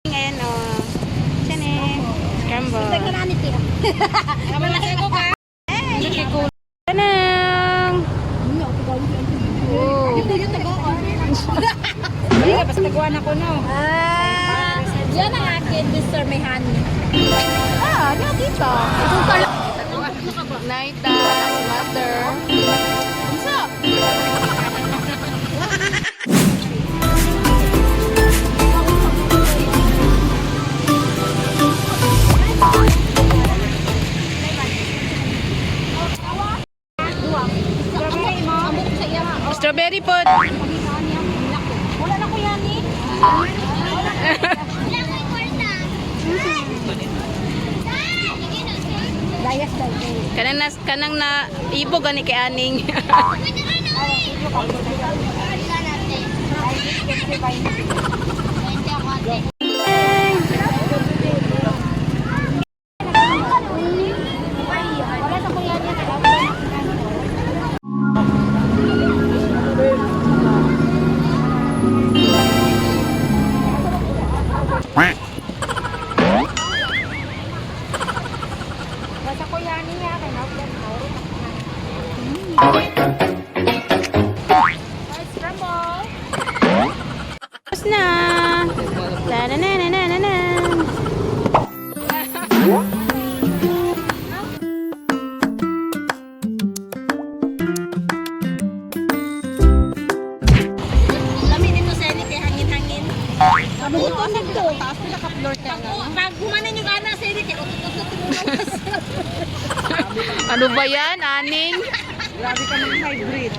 Ayan o. Diyan eh. Scramble. Tanang! Oh. Ay, basta nagawa na ko, no? Yan ang akin, Mr. Mehani. Ano dito? Naita, mother. What's up? Strawberry pot. Wala na ko yan eh. Layas daw. Kanang na ibog ani kay aning. Wala na ko yan eh. Basta ko yan niya. Tapos na. Ta-na-na-na-na-na. Lami nito sa init eh, hangin-hangin. Ano ito nito? Taas na naka-floor ka nga. Pag gumanan yung ana sa init eh, utot-utot mo lang. Ano ba yan, aning? Grabe ka ng hybrid.